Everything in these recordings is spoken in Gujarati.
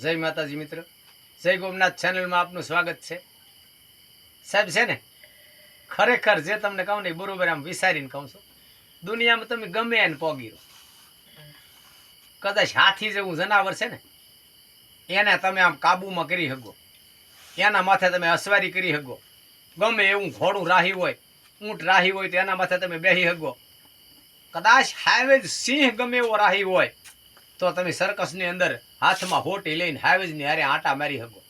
જય માતાજી મિત્ર, જય ગોમનાથ ચેનલમાં આપનું સ્વાગત છે. સાહેબ છે ને, ખરેખર જે તમને કહું ને બરોબર આમ વિચારીને કહું છું. દુનિયામાં તમે ગમે એને પોગી રહો, કદાચ હાથી જેવું જનાવર છે ને એને તમે આમ કાબુમાં કરી શકો, એના માથે તમે અસવારી કરી શકો. ગમે એવું ઘોડું રાહી હોય, ઊંટ રાહી હોય તો એના માથે તમે બેસી શકો. કદાચ હાઈવેજ સિંહ ગમે એવો રાહી હોય તો તમે સર્કસની અંદર હાથમાં હોટી લઈને હાઈવેજની હારે આંટા મારી શકો.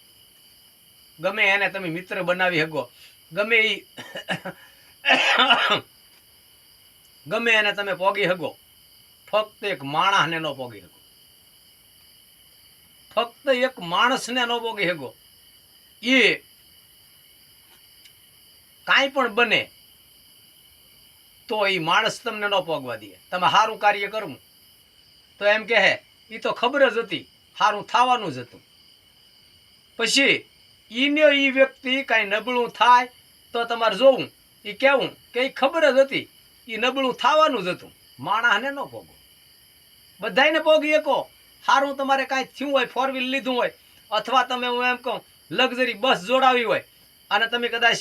ગમે એને તમે મિત્ર બનાવી શકો, ગમે એ ગમે એને તમે પોગી શકો. ફક્ત એક માણસને ન પોગી શકો, ફક્ત એક માણસને ન પોગી શકો. એ કાંઈ પણ બને તો એ માણસ તમને ન પોગવા દે. તમે સારું કાર્ય કરવું તો એમ કહે એ તો ખબર જ હતી સારું થવાનું જ હતું. પછી ઈને એ વ્યક્તિ કાંઈ નબળું થાય તો તમારે જોવું એ કહેવું કે એ ખબર જ હતી એ નબળું થવાનું જ હતું. માણસને ન પોગો, બધાને પોગી શકો. સારું તમારે કાંઈ થયું હોય, 4 વ્હીલ લીધું હોય, અથવા તમે હું એમ કહું લક્ઝરી બસ જોડાવી હોય અને તમે કદાચ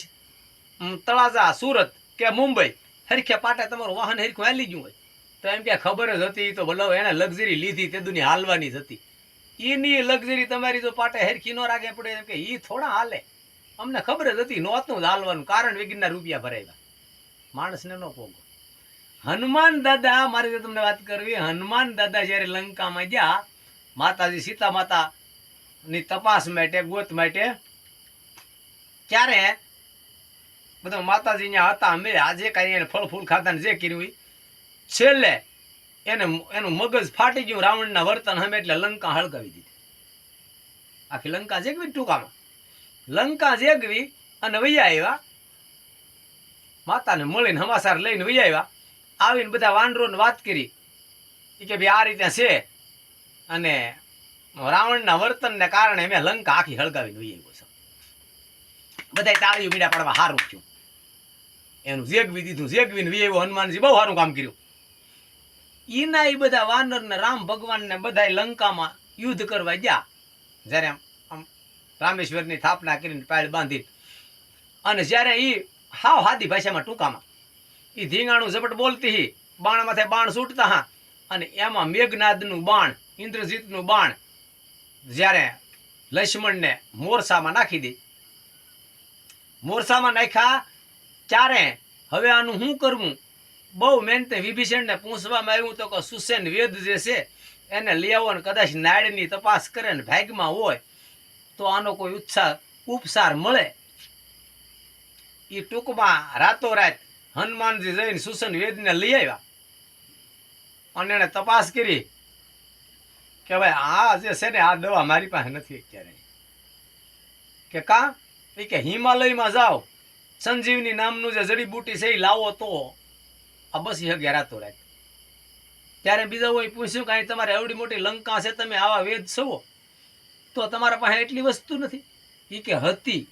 તળાજા, સુરત કે મુંબઈ હરખે પાટે તમારું વાહન હરખું હાલી ગયું હોય તો એમ કે ખબર જ હતી તો ભલો એને લક્ઝરી લીધી તે દુનિયા હાલવાની જ હતી. એની લક્ઝરી તમારી જો પાટે હરખી ન રાખે પડે એમ કે એ થોડા હાલે, અમને ખબર જ હતી નહોતું જ હાલવાનું, કારણ વગરના રૂપિયા ભરાવ્યા. માણસને ન પોગો. હનુમાન દાદા, મારી જો તમને વાત કરવી, હનુમાન દાદા જ્યારે લંકામાં ગયા માતાજી સીતા માતાની તપાસ માટે, ગોત માટે, ત્યારે બધા માતાજી ત્યાં હતા. અમે આજે કાંઈ એને ફળ ફૂલ ખાતા ને જે કર્યું છેલ્લે એનું મગજ ફાટી ગયું રાવણના વર્તન હમે, એટલે લંકા હળગાવી દીધી. આખી લંકા જેગવી, ટૂંકામાં લંકા જેગવી અને વૈયા આવ્યા. માતાને મળીને હમાસાર લઈને વૈયા આવ્યા. આવીને બધા વાનરોને વાત કરી કે ભાઈ આ રીતે છે અને રાવણના વર્તનને કારણે મેં લંકા આખી હળગાવીને વૈયા આવ્યો છું. બધા તાળીઓ મીડા પાડવા સારું થયું. એનું જેગવી દીધું, જેગવીને વૈયા. હનુમાનજી બહુ સારું કામ કર્યું. ઈના એ બધા વાનર ને રામ ભગવાન ને બધા લંકામાં યુદ્ધ કરવા ગયા. જયારે આમ રામેશ્વરની સ્થાપના કરીને પાળ બાંધી અને જયારે એ હાવ હાદી ભાષામાં ટૂંકામાં એ ધીંગાણું ઝપટ બોલતી, બાણ માથે બાણ છૂટતા હા, અને એમાં મેઘનાદનું બાણ, ઇન્દ્રજીતનું બાણ જ્યારે લક્ષ્મણને મોરસામાં નાખી દે, મોરસામાં નાખ્યા ત્યારે હવે આનું શું કરવું? બહુ મહેનતે વિભીષણને પૂછવામાં આવ્યું તો કે સુસેન વેદ જે છે એને લઈ આવો ને કદાચ નાળની તપાસ કરે ને ભાગમાં હોય તો આનો કોઈ ઉપસાર મળે. એ ટૂંકમાં રાતોરાત હનુમાનજી જઈને સુસેન વેદને લઈ આવ્યા અને એને તપાસ કરી કે ભાઈ આ જે છે ને આ દવા મારી પાસે નથી અત્યારે. કે કા? કે હિમાલયમાં જાઓ, સંજીવની નામનું જે જડીબુટી છે એ લાવો તો આ બસ હગ્યા રાતોરાત. ત્યારે બીજા કોઈ પૂછ્યું કે તમારે એવડી મોટી લંકા છે, તમે આવા વેદ છો તો તમારા પાસે એટલી વસ્તુ નથી? એ કે હતી.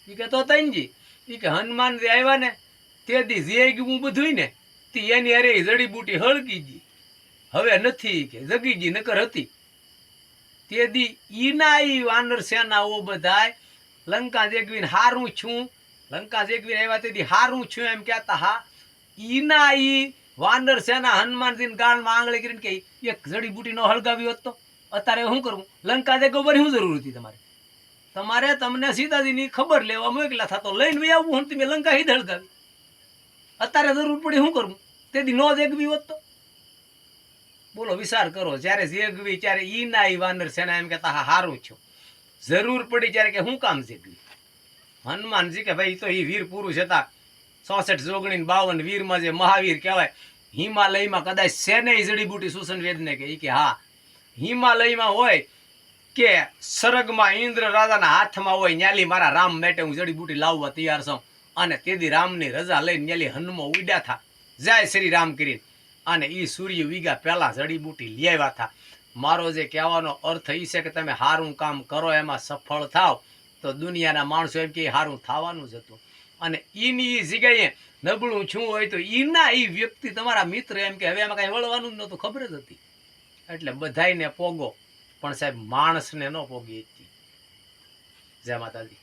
એ કે તો તૈનજી, એ કે હનુમાનજી આવ્યા ને તે દી જે ગયું બધું ને તે એની અરે જડીબુટી હળગી ગઈ, હવે નથી કે જગી ગઈ, નકર હતી. તે દી ઈના ઈ વાનર સેનાઓ બધાય લંકા જેગવીને હારું છું, લંકા જેગવીને આવ્યા તેથી હારું છું એમ કહેતા. હા, ઈના ઈ વાનર સેના હનુમાનજીને ગાળમાં આંગળી કરીને કે એક જડીબુટી નો હળગાવી હોત તો અત્યારે શું કરવું? લંકા જેગવવાની શું જરૂર હતી તમારે? તમારે તમને સીતાજીની ખબર લેવા મોકલા થતો લઈને વહી આવવું, તમે લંકા હિદ હળગાવી. અત્યારે જરૂર પડી શું કરવું? તેથી નો જેગવી હોત તો બોલો, વિચાર કરો. જ્યારે જેગવી ત્યારે ઈના ઈ વાનર સેના એમ કહેતા હા હારું છું. જરૂર પડી ત્યારે કે શું કામ જેગવી? હનુમાનજી કે ભાઈ તો એ વીર પુરુષ હતા, 64 જોગણી 52 વીરમાં જે મહાવીર કહેવાય. હિમાલયમાં કદાચ છે ને જડીબુટી સુસન વેદને કે હા હિમાલયમાં હોય કે સરગમાં ઇન્દ્ર રાજાના હાથમાં હોય, ન્યાલી મારા રામ માટે હું જડીબુટી લાવવા તૈયાર છું. અને તેથી રામની રજા લઈને ન્યાલી હનુમાન ઉડ્યા થા, જય શ્રી રામ કરીને, અને એ સૂર્ય વીગા પહેલા જડીબુટી લઈ આવ્યા હતા. મારો જે કહેવાનો અર્થ એ છે કે તમે સારું કામ કરો, એમાં સફળ થાવ તો દુનિયાના માણસો એમ કે સારું થવાનું જ હતું. અને એની જગ્યાએ નબળું છું હોય તો એના એ વ્યક્તિ તમારા મિત્ર એમ કે હવે એમાં કાંઈ વળવાનું જ નહોતું, ખબર જ હતી. એટલે બધાને પોગો. પણ સાહેબ માણસને ન પોગી હતી. જય માતાજી.